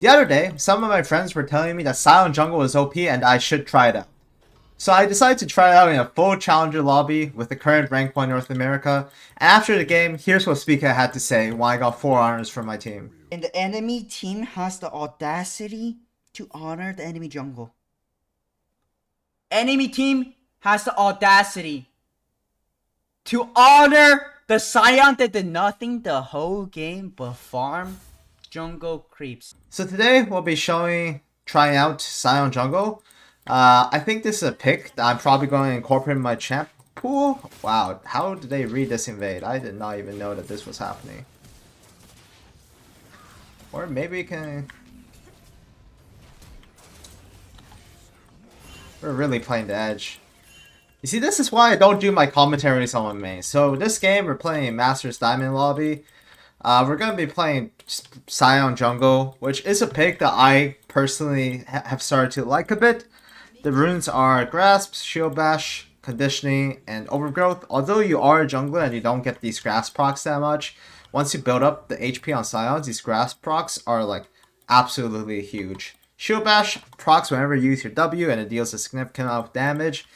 The other day, some of my friends were telling me that Sion Jungle was OP and I should try it out. So I decided to try it out in a full challenger lobby with the current rank 1 North America. And after the game, here's what Speaker had to say when I got 4 honors from my team. And the enemy team has the audacity to honor the enemy jungle. Enemy team has the audacity to honor the Sion that did nothing the whole game but farm jungle creeps. So today we'll be trying out Sion Jungle. I think this is a pick that I'm probably going to incorporate in my champ pool. Wow, how did they read this invade? I did not even know that this was happening. Or maybe we can... We're really playing the edge. You see, this is why I don't do my commentaries on my main. So this game, we're playing Masters Diamond Lobby. We're going to be playing Sion Jungle, which is a pick that I personally have started to like a bit. The runes are Grasp, Shield Bash, Conditioning, and Overgrowth. Although you are a jungler and you don't get these Grasp procs that much, once you build up the HP on Sions, these Grasp procs are like absolutely huge. Shield Bash procs whenever you use your W and it deals a significant amount of damage.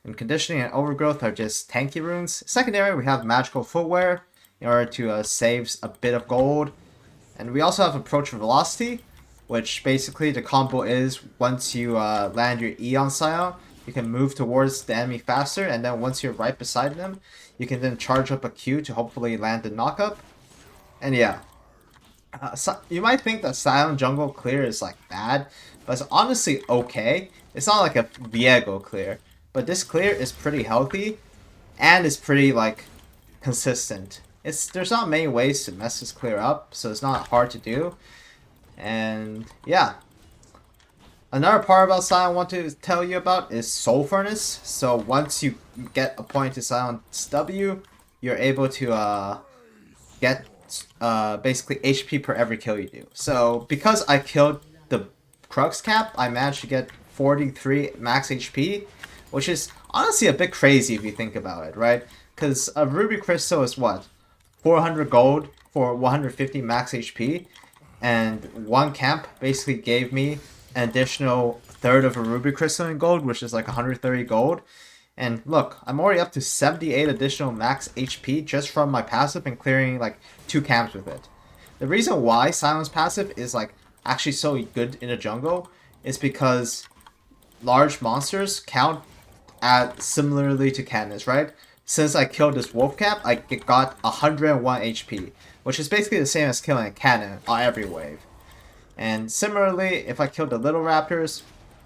And Conditioning and Overgrowth are just tanky runes. Secondary, we have Magical Footwear in order to save a bit of gold. And we also have Approach Velocity, which basically the combo is once you land your E on Sion, you can move towards the enemy faster, and then once you're right beside them, you can then charge up a Q to hopefully land the knockup. And yeah, so you might think that Sion Jungle clear is like bad, but it's honestly okay. It's not like a Viego clear, but this clear is pretty healthy, and it's pretty like consistent. There's not many ways to mess this clear up, so it's not hard to do. And yeah, another part about Sion I want to tell you about is Soul Furnace. So once you get a point to Sion's W, you're able to get basically HP per every kill you do. So because I killed the Crux cap, I managed to get 43 max HP, which is honestly a bit crazy if you think about it, right? Because a Ruby Crystal is what? 400 gold for 150 max HP, and one camp basically gave me an additional third of a Ruby Crystal in gold, which is like 130 gold. And look, I'm already up to 78 additional max HP just from my passive and clearing like 2 camps with it. The reason why Sion's passive is like actually so good in the jungle is because large monsters count at similarly to cannons, right? Since I killed this wolf cap, I got 101 HP, which is basically the same as killing a cannon on every wave. And similarly, if I killed the little raptors,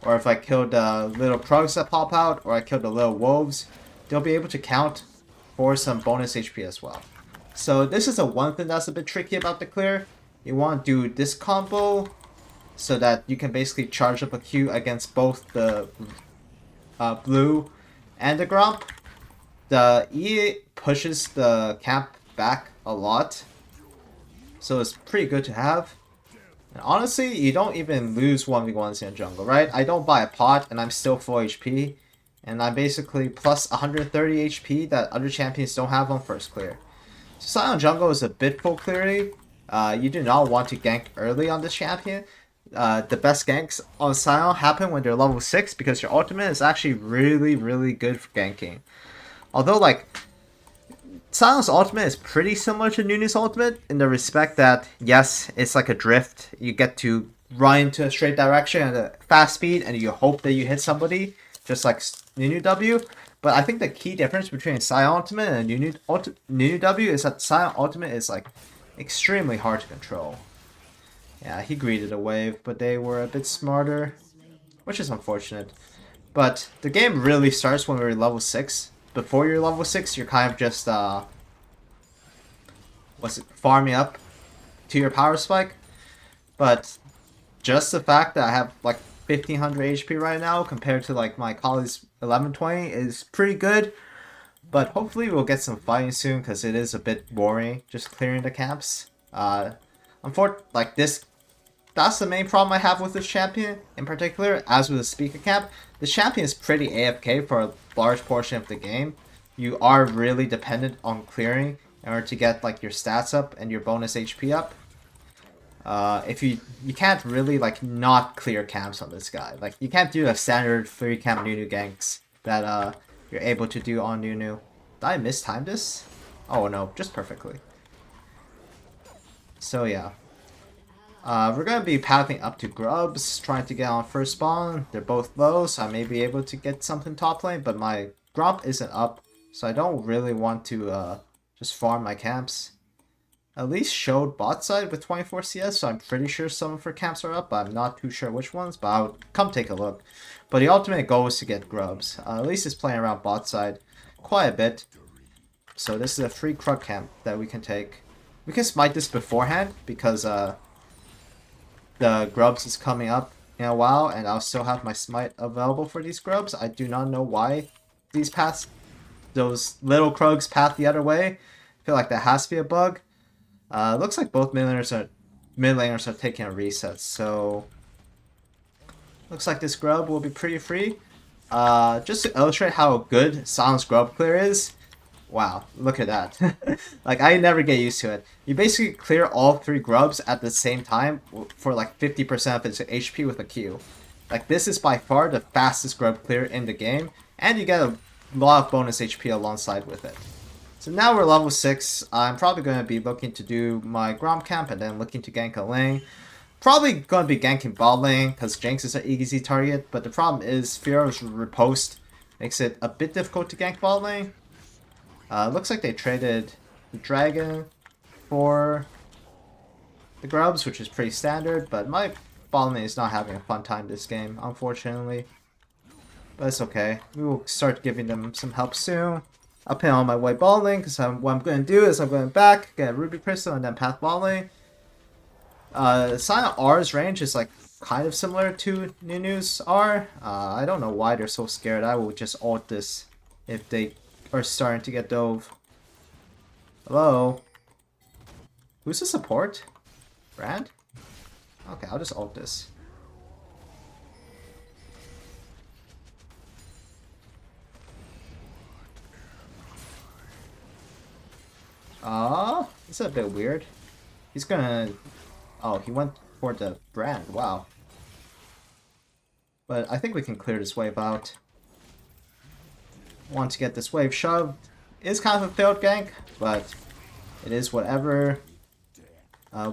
or if I killed the little krugs that pop out, or I killed the little wolves, they'll be able to count for some bonus HP as well. So this is the one thing that's a bit tricky about the clear. You want to do this combo so that you can basically charge up a Q against both the blue and the Gromp. The E pushes the camp back a lot, so it's pretty good to have. And honestly, you don't even lose 1v1s in jungle, right? I don't buy a pot and I'm still full HP, and I'm basically plus 130 HP that other champions don't have on first clear. So Sion Jungle is a bit full clearly. You do not want to gank early on this champion. The best ganks on Sion happen when they're level 6 because your ultimate is actually really good for ganking. Although, like, Sion's ultimate is pretty similar to Nunu's ultimate in the respect that, yes, it's like a drift. You get to run into a straight direction at a fast speed and you hope that you hit somebody, just like Nunu W. But I think the key difference between Sion ultimate and Nunu W is that Sion ultimate is, like, extremely hard to control. Yeah, he greeted a wave, but they were a bit smarter, which is unfortunate. But the game really starts when we're level 6. Before you're level 6, you're kind of just farming up to your power spike. But just the fact that I have like 1500 HP right now compared to like my colleague's 1120 is pretty good. But hopefully we'll get some fighting soon because it is a bit boring just clearing the camps. Unfortunately, like this, that's the main problem I have with this champion in particular. As with the speaker camp, the champion is pretty AFK for a large portion of the game. You are really dependent on clearing in order to get like your stats up and your bonus HP up. If you can't really like not clear camps on this guy. Like you can't do a standard 3 camp Nunu ganks that you're able to do on Nunu. Did I mistime this? Oh no, just perfectly. So yeah. We're gonna be pathing up to Grubs, trying to get on first spawn. They're both low, so I may be able to get something top lane, but my Grump isn't up, so I don't really want to just farm my camps. At least showed bot side with 24 CS, so I'm pretty sure some of her camps are up, but I'm not too sure which ones, but I'll come take a look. But the ultimate goal is to get Grubs. At least it's playing around bot side quite a bit. So this is a free Krug camp that we can take. We can smite this beforehand, because the Grubs is coming up in a while, and I'll still have my smite available for these Grubs. I do not know why these paths, those little Krugs path the other way. I feel like that has to be a bug. Looks like both mid laners are taking a reset, so looks like this Grub will be pretty free. Just to illustrate how good Sion's Grub clear is. Wow, look at that. Like, I never get used to it. You basically clear all 3 Grubs at the same time for like 50% of its HP with a Q. Like, this is by far the fastest Grub clear in the game, and you get a lot of bonus HP alongside with it. So now we're level 6. I'm probably going to be looking to do my Grom camp and then looking to gank a lane. Probably going to be ganking bot lane because Jinx is an easy target, but the problem is Fiora's riposte makes it a bit difficult to gank bot lane. Looks like they traded the Dragon for the Grubs, which is pretty standard, but my bot lane is not having a fun time this game, unfortunately. But it's okay. We will start giving them some help soon. I'll pin on my white bot lane, because what I'm going to do is I'm going back, get a Ruby Crystal, and then path bot lane. Sion R's range is like kind of similar to Nunu's R. I don't know why they're so scared. I will just ult this if they are starting to get dove. Hello? Who's the support? Brand? Okay, I'll just ult this. This is a bit weird. He's gonna... Oh, he went for the Brand. Wow. But I think we can clear this wave out. Want to get this wave shoved. It's kind of a failed gank, but it is whatever.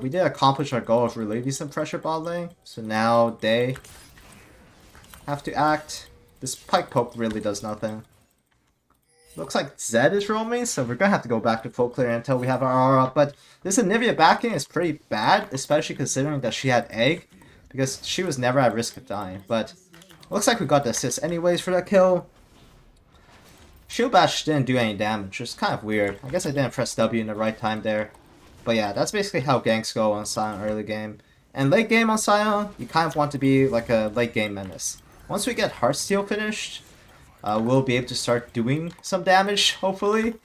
We did accomplish our goal of relieving some pressure bot lane, so now they have to act. This Pike Poke really does nothing. Looks like Zed is roaming, so we're gonna have to go back to full clear until we have our R up. But this Anivia backing is pretty bad, especially considering that she had Egg, because she was never at risk of dying. But looks like we got the assist anyways for that kill. Shield Bash didn't do any damage, which is kind of weird. I guess I didn't press W in the right time there. But yeah, that's basically how ganks go on Sion early game. And late game on Sion, you kind of want to be like a late game menace. Once we get Heartsteel finished, we'll be able to start doing some damage, hopefully.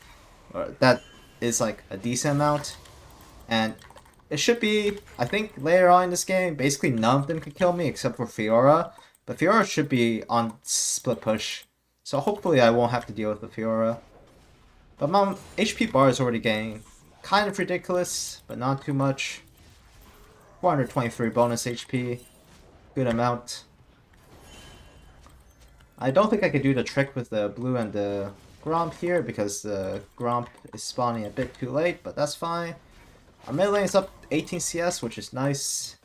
That is like a decent amount. And it should be, I think, later on in this game, basically none of them can kill me except for Fiora. But Fiora should be on split push. So hopefully I won't have to deal with the Fiora. But my HP bar is already getting kind of ridiculous, but not too much. 423 bonus HP. Good amount. I don't think I could do the trick with the blue and the Gromp here because the Gromp is spawning a bit too late, but that's fine. Our mid lane is up 18 CS, which is nice.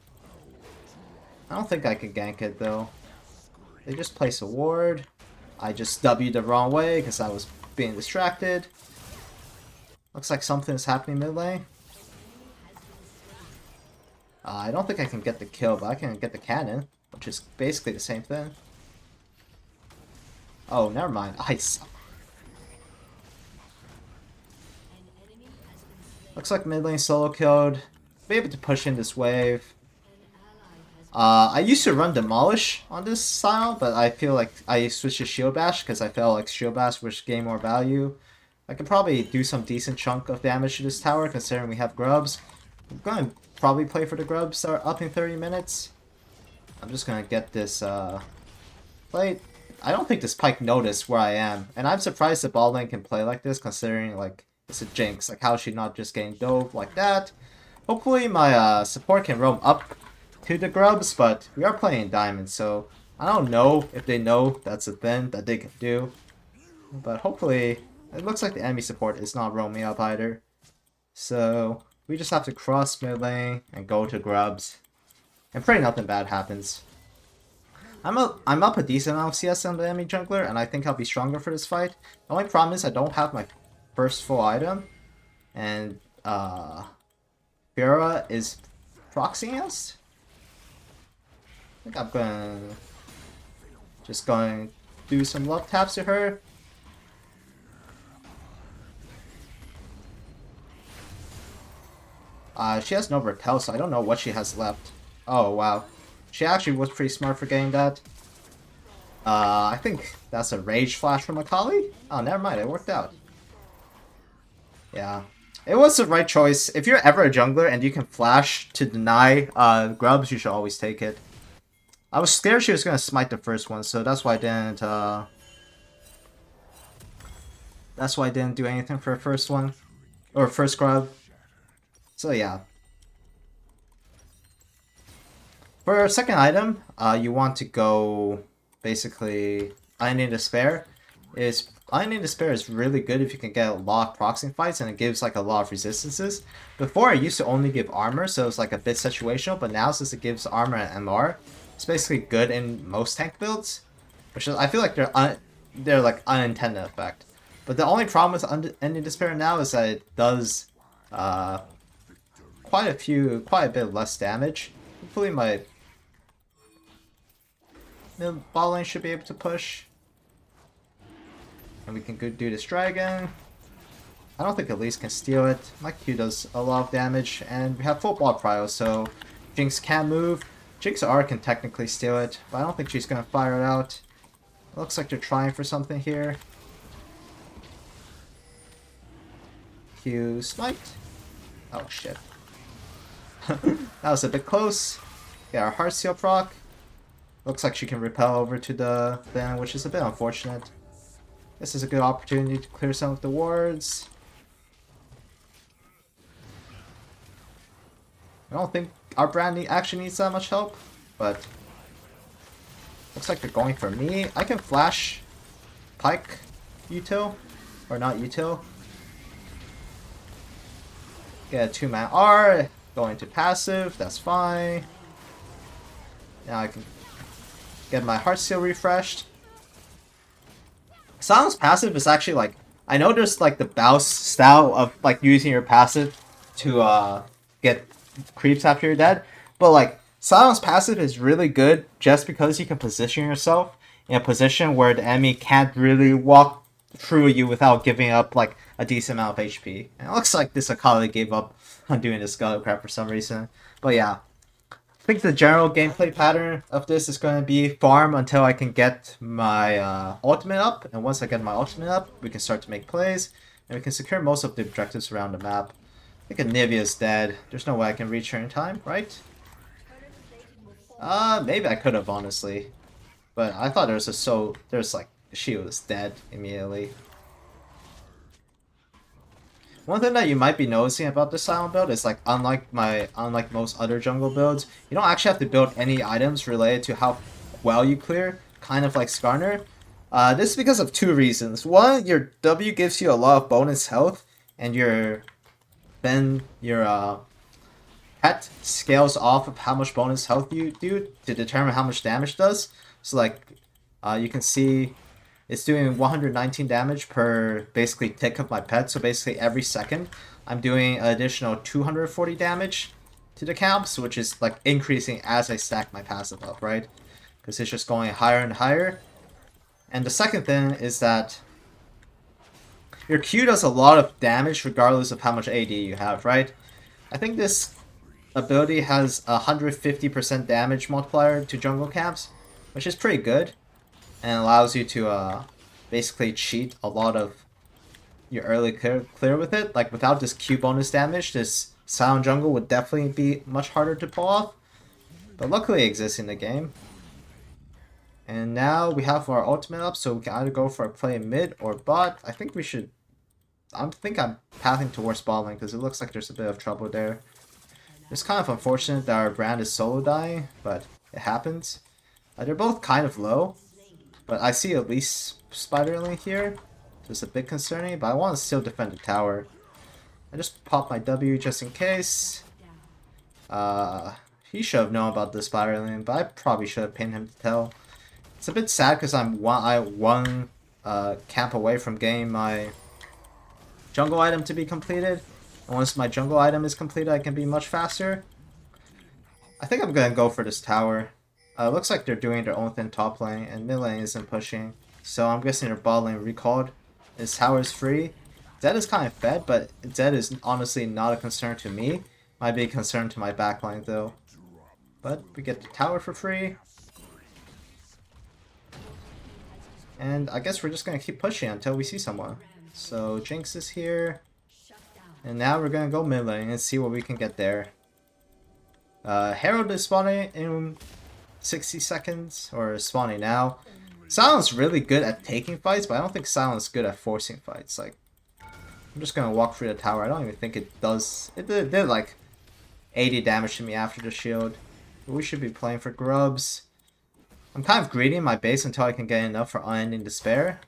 I don't think I can gank it though. They just place a ward. I just W'd the wrong way because I was being distracted. Looks like something is happening mid lane. I don't think I can get the kill, but I can get the cannon, which is basically the same thing. Oh, never mind. Ice. Looks like mid lane solo killed. Be able to push in this wave. I used to run Demolish on this style, but I feel like I switched to Shield Bash because I felt like Shield Bash was gain more value. I could probably do some decent chunk of damage to this tower considering we have Grubs. I'm going to probably play for the Grubs that are up in 30 minutes. I'm just going to get this plate. I don't think this Pike noticed where I am, and I'm surprised the ball lane can play like this considering like it's a Jinx. Like how is she not just getting dove like that? Hopefully my support can roam up to the grubs, but we are playing diamond, so I don't know if they know that's a thing that they can do. But hopefully, it looks like the enemy support is not roaming up either. So we just have to cross mid lane and go to grubs. And pray nothing bad happens. I'm up a decent amount of CS on the enemy jungler, and I think I'll be stronger for this fight. The only problem is I don't have my first full item, and Fiora is proxying us. I think I'm going to do some love taps to her. She has no repel, so I don't know what she has left. Oh, wow. She actually was pretty smart for getting that. I think that's a rage flash from Akali. Oh, never mind. It worked out. Yeah. It was the right choice. If you're ever a jungler and you can flash to deny grubs, you should always take it. I was scared she was going to smite the first one, so that's why I didn't... That's why I didn't do anything for the first one. Or first grub. So yeah. For our second item, you want to go basically Iron Despair. Iron Despair is really good if you can get a lot of proxying fights, and it gives like a lot of resistances. Before it used to only give armor, so it's like a bit situational, but now since it gives armor and MR, it's basically good in most tank builds. Which is, I feel like they're like unintended effect. But the only problem with Ending Despair now is that it does quite a bit less damage. Hopefully my bot lane should be able to push. And we can go do this dragon. I don't think Elise can steal it. My Q does a lot of damage, and we have full block prio, so Jinx can't move. Jinx R can technically steal it, but I don't think she's gonna fire it out. It looks like they're trying for something here. Q smite. Oh shit. That was a bit close. Yeah, our Heartsteel proc. Looks like she can repel over to the thing, which is a bit unfortunate. This is a good opportunity to clear some of the wards. I don't think our brand actually needs that much help, but looks like they're going for me. I can flash Pike util, or not util. Get a 2-man R, going to passive, that's fine. Now I can get my Heartsteel refreshed. Sion's passive is actually like, I know there's like the Baus style of like using your passive to get creeps after you're dead, but like Sion's passive is really good just because you can position yourself in a position where the enemy can't really walk through you without giving up like a decent amount of HP. And it looks like this Akali gave up on doing the Scarlet Crab for some reason. But yeah. I think the general gameplay pattern of this is going to be farm until I can get my ultimate up, and once I get my ultimate up, we can start to make plays, and we can secure most of the objectives around the map. I think Anivia's dead. There's no way I can reach her in time, right? Maybe I could have, honestly. But I thought there's like, she was dead immediately. One thing that you might be noticing about this Sion build is like unlike most other jungle builds, you don't actually have to build any items related to how well you clear, kind of like Skarner. This is because of two reasons. One, your W gives you a lot of bonus health, and your pet scales off of how much bonus health you do to determine how much damage it does. So like you can see it's doing 119 damage per basically tick of my pet, so basically every second I'm doing an additional 240 damage to the camps, which is like increasing as I stack my passive up, right? Because it's just going higher and higher. And the second thing is that your Q does a lot of damage regardless of how much AD you have, right? I think this ability has a 150% damage multiplier to jungle camps, which is pretty good. And allows you to basically cheat a lot of your early clear with it. Like without this Q bonus damage, this Sion jungle would definitely be much harder to pull off. But luckily it exists in the game. And now we have our ultimate up, so we can either go for a play mid or bot. I think we should... I think I'm pathing towards bot lane because it looks like there's a bit of trouble there. It's kind of unfortunate that our brand is solo dying, but it happens. They're both kind of low, but I see at least Spider Link here. So it's a bit concerning, but I want to still defend the tower. I just popped my W just in case. He should have known about the Spider Link, but I probably should have pinned him to tell. It's a bit sad because I'm one camp away from getting my jungle item to be completed. And once my jungle item is completed, I can be much faster. I think I'm gonna go for this tower. Looks like they're doing their own thing top lane, and mid lane isn't pushing. So I'm guessing their bot lane recalled. This tower is free. Zed is kind of fed, but Zed is honestly not a concern to me. Might be a concern to my backline though. But we get the tower for free. And I guess we're just gonna keep pushing until we see someone. So Jinx is here. And now we're gonna go mid lane and see what we can get there. Herald is spawning in 60 seconds, or spawning now. Sion's really good at taking fights, but I don't think Sion's good at forcing fights. Like, I'm just gonna walk through the tower. I don't even think it does. It did like 80 damage to me after the shield. But we should be playing for grubs. I'm kind of greedy in my base until I can get enough for Unending Despair.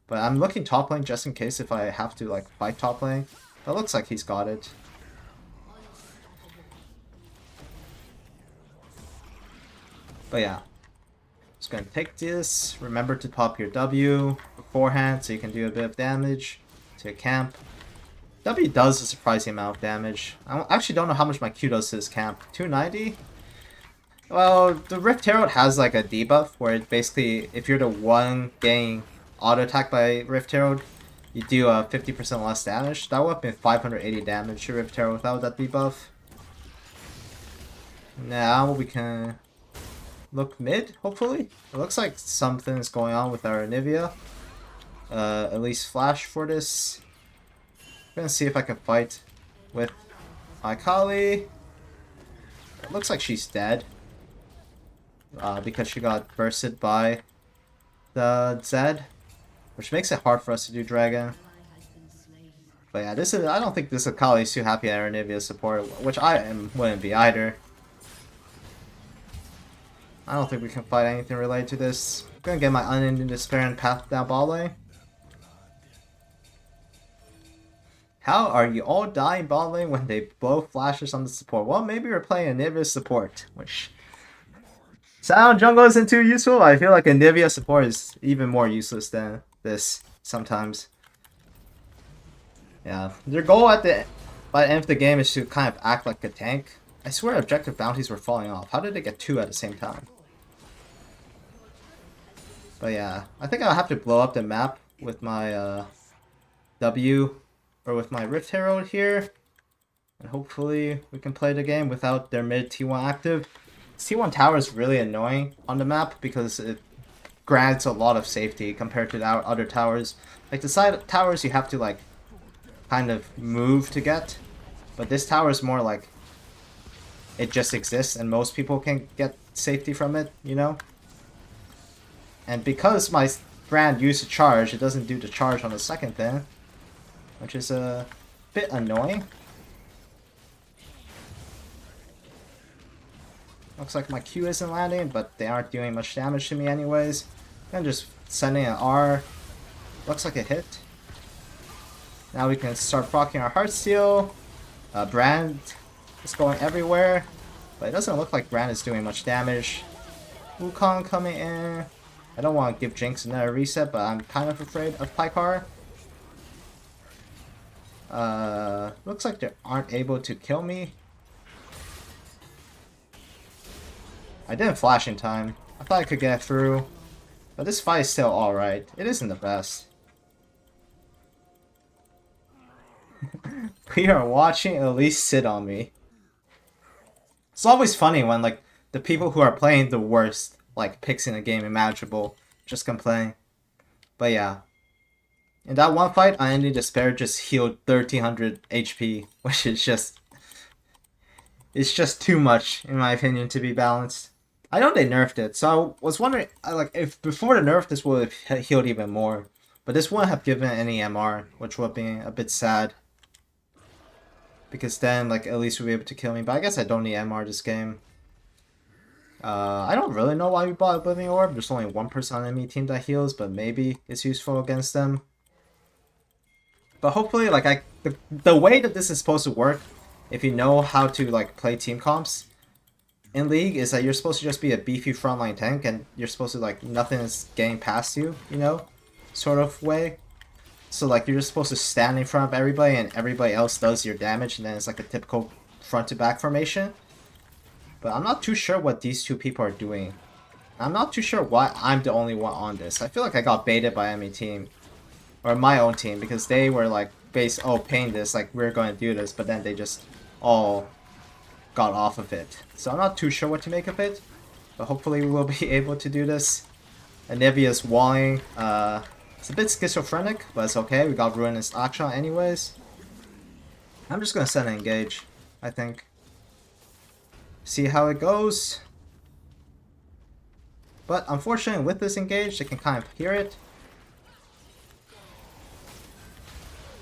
But I'm looking top lane just in case if I have to like fight top lane. That looks like he's got it. But yeah. Just gonna take this. Remember to pop your W beforehand so you can do a bit of damage to a camp. W does a surprising amount of damage. I actually don't know how much my Q does to this camp. 290? Well, the Rift Herald has like a debuff where it basically, if you're the one getting auto attacked by Rift Herald, you do 50% less damage. That would have been 580 damage to Rift Herald without that debuff. Now we can look mid, hopefully. It looks like something's going on with our Nivea. At least flash for this. I'm gonna see if I can fight with my Kali. It looks like she's dead. Because she got bursted by the Zed. Which makes it hard for us to do Dragon. But yeah, this is, I don't think this Akali is too happy at our Nivea support, which wouldn't be either. I don't think we can fight anything related to this. I'm gonna get my Unending Despair and path down ball lane. How are you all dying ball lane when they blow flashes on the support? Well, maybe we're playing a Nivea support, which Sion jungle isn't too useful. I feel like a Nivea support is even more useless than this sometimes. Yeah, their goal by the end of the game is to kind of act like a tank. I swear objective bounties were falling off. How did they get 2 at the same time? But yeah, I think I'll have to blow up the map with my W or with my Rift Herald here. And hopefully we can play the game without their mid T1 active. T1 tower is really annoying on the map because it grants a lot of safety compared to the other towers. Like the side towers you have to like kind of move to get. But this tower is more like it just exists and most people can get safety from it, you know? And because my brand used to charge, it doesn't do the charge on the second thing. Which is a bit annoying. Looks like my Q isn't landing, but they aren't doing much damage to me anyways. I'm just sending an R. Looks like a hit. Now we can start proccing our Heartsteel. Brand is going everywhere. But it doesn't look like Brand is doing much damage. Wukong coming in. I don't want to give Jinx another reset, but I'm kind of afraid of Pycar. Looks like they aren't able to kill me. I didn't flash in time. I thought I could get through. But this fight is still alright. It isn't the best. We are watching at least sit on me. It's always funny when like the people who are playing the worst like picks in a game imaginable just complain. But yeah. In that one fight, Unending Despair just healed 1300 HP, which is just... It's just too much, in my opinion, to be balanced. I know they nerfed it, so I was wondering, like, if before the nerf this would have healed even more. But this wouldn't have given any MR, which would be a bit sad. because then like at least we'll be able to kill me. But I guess I don't need MR this game. I don't really know why we bought Oblivion Orb. There's only one person on the enemy team that heals, but maybe it's useful against them. But hopefully, like the way that this is supposed to work, if you know how to like play team comps in League, is that you're supposed to just be a beefy frontline tank, and you're supposed to like nothing is getting past you, you know, sort of way. So like you're just supposed to stand in front of everybody, and everybody else does your damage, and then it's like a typical front to back formation. But I'm not too sure what these two people are doing. I'm not too sure why I'm the only one on this. I feel like I got baited by enemy team. Or my own team, because they were like, paying this, like we're going to do this, but then they just all got off of it. So I'm not too sure what to make of it. But hopefully we'll be able to do this. Anivia's walling. It's a bit schizophrenic, but it's okay. We got Ruinous Aksha anyways. I'm just going to send an engage, I think. See how it goes. But unfortunately with this engage, they can kind of hear it.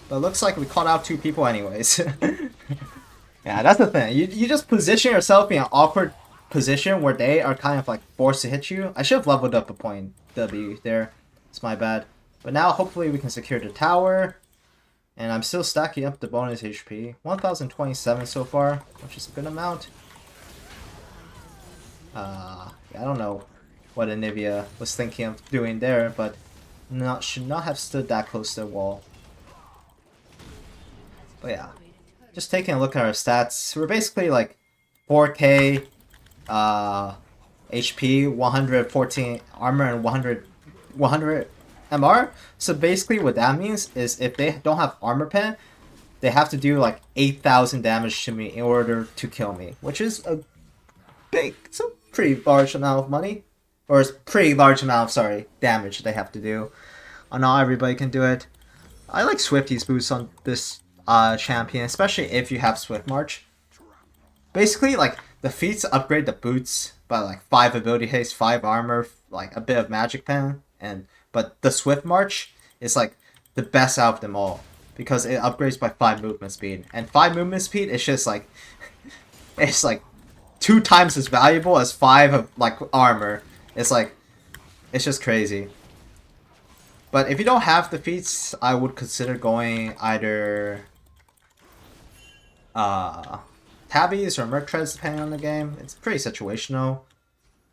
But it looks like we caught out two people anyways. Yeah, that's the thing. You just position yourself in an awkward position where they are kind of like forced to hit you. I should have leveled up a point W there. It's my bad. But now hopefully we can secure the tower. And I'm still stacking up the bonus HP. 1027 so far, which is a good amount. Yeah, I don't know what Anivia was thinking of doing there, but should not have stood that close to the wall. But yeah, just taking a look at our stats, we're basically like 4k HP, 114 armor, and 100 MR. So basically what that means is if they don't have armor pen, they have to do like 8,000 damage to me in order to kill me, which is it's a pretty large amount of money. Or it's pretty large amount of, sorry, damage they have to do. Not everybody can do it. I like Swifty's boots on this champion, especially if you have Swift March. Basically, like, the feats upgrade the boots by like 5 ability haste, 5 armor, like a bit of magic pen, but the Swift March is like the best out of them all because it upgrades by 5 movement speed, and 5 movement speed is just like it's like 2 times as valuable as 5 of like armor. It's like it's just crazy. But if you don't have the feats, I would consider going either Tabbies or Merc Treads depending on the game. It's pretty situational.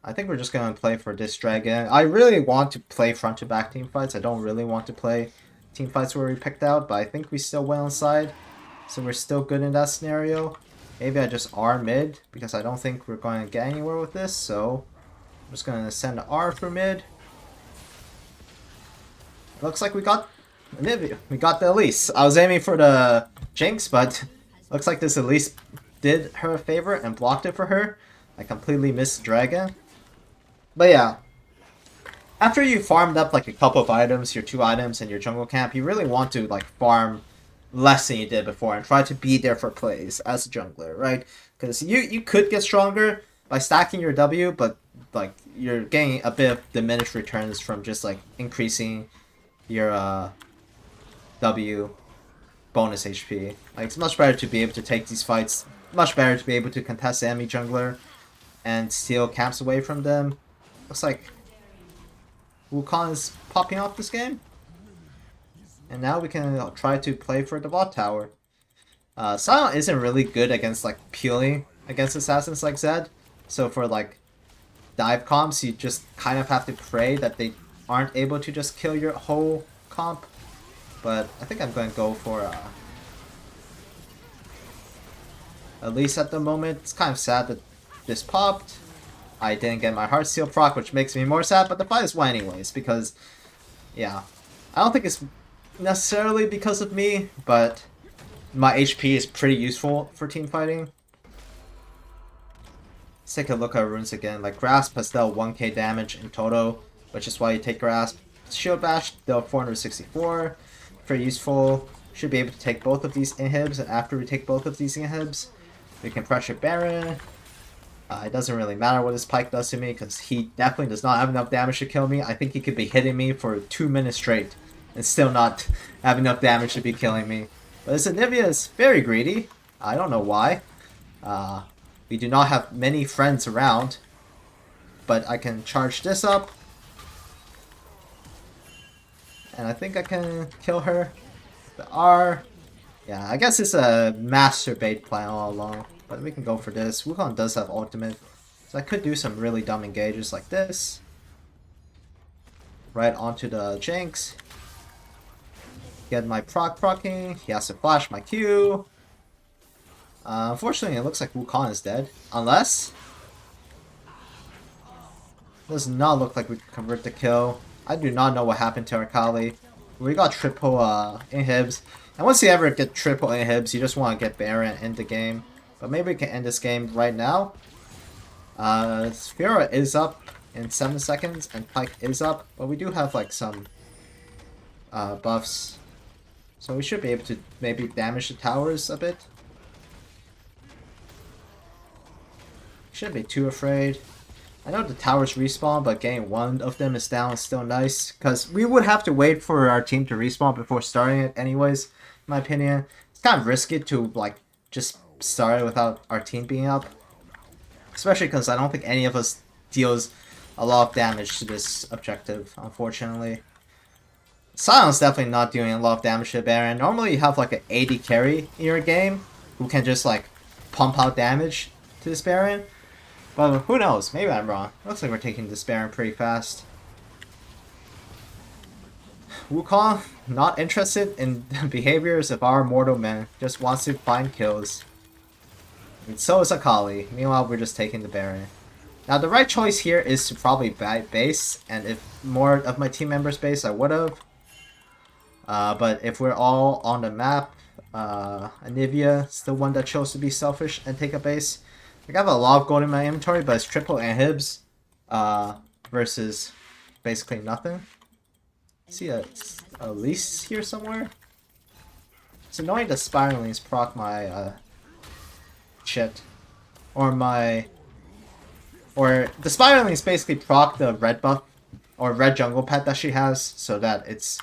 I think we're just going to play for this dragon. I really want to play front to back team fights. I don't really want to play team fights where we picked out, but I think we still went inside. So we're still good in that scenario. Maybe I just R mid because I don't think we're going to get anywhere with this. So I'm just going to send an R for mid. Looks like we got Anivia. We got the Elise. I was aiming for the Jinx, but looks like this Elise did her a favor and blocked it for her. I completely missed Dragon. But yeah, after you farmed up like a couple of items, your 2 items in your jungle camp, you really want to like farm less than you did before and try to be there for plays as a jungler, right? Because you could get stronger by stacking your W, but like you're getting a bit of diminished returns from just like increasing your W bonus HP. Like it's much better to be able to take these fights, much better to be able to contest the enemy jungler and steal camps away from them. Looks like Wukong is popping off this game. And now we can try to play for the bot tower. Sion isn't really good against like peeling against assassins like Zed. So for like dive comps, you just kind of have to pray that they aren't able to just kill your whole comp. But I think I'm going to go for at least at the moment. It's kind of sad that this popped. I didn't get my Heartsteel proc, which makes me more sad, but the fight is won anyways, because, yeah. I don't think it's necessarily because of me, but my HP is pretty useful for team fighting. Let's take a look at runes again. Like, Grasp has dealt 1k damage in total, which is why you take Grasp. Shield Bash dealt 464. Pretty useful. Should be able to take both of these inhibs, and after we take both of these inhibs, we can pressure Baron. It doesn't really matter what his Pike does to me, because he definitely does not have enough damage to kill me. I think he could be hitting me for 2 minutes straight, and still not have enough damage to be killing me. But this Anivia is very greedy. I don't know why. We do not have many friends around. But I can charge this up. And I think I can kill her. The R. Yeah, I guess it's a master bait plan all along. But we can go for this. Wukong does have ultimate. So I could do some really dumb engages like this. Right onto the Jinx. Get my procking. He has to flash my Q. Unfortunately, it looks like Wukong is dead. Unless... Does not look like we can convert the kill. I do not know what happened to our Kali. We got triple inhibs. And once you ever get triple inhibs, you just want to get Baron in the game. But maybe we can end this game right now. Sphera is up in 7 seconds, and Pike is up. But we do have like some buffs. So we should be able to maybe damage the towers a bit. Shouldn't be too afraid. I know the towers respawn, but getting one of them is down is still nice. Because we would have to wait for our team to respawn before starting it anyways, in my opinion. It's kind of risky to, like, just start it without our team being up. Especially because I don't think any of us deals a lot of damage to this objective, unfortunately. Sion's definitely not doing a lot of damage to the Baron. Normally you have, like, an 80 carry in your game who can just, like, pump out damage to this Baron. But who knows? Maybe I'm wrong. Looks like we're taking this Baron pretty fast. Wukong, not interested in the behaviors of our mortal men. Just wants to find kills. And so is Akali. Meanwhile, we're just taking the Baron. Now, the right choice here is to probably buy base. And if more of my team members base, I would have. But if we're all on the map, Anivia is the one that chose to be selfish and take a base. I have a lot of gold in my inventory, but it's triple inhibs versus basically nothing. See a lease here somewhere? It's annoying that Spiralings proc my shit. Or the Spiralings basically proc the red buff or red jungle pet that she has so that it's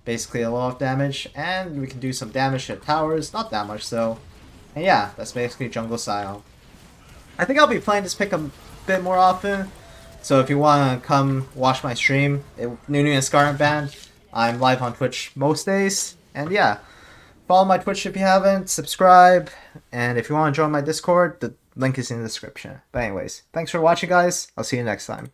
basically a lot of damage. And we can do some damage to towers, not that much though. And yeah, that's basically jungle Sion. I think I'll be playing this pick a bit more often. So if you want to come watch my stream, Nunu and Scarlet Band, I'm live on Twitch most days. And yeah, follow my Twitch if you haven't, subscribe, and if you want to join my Discord, the link is in the description. But anyways, thanks for watching guys, I'll see you next time.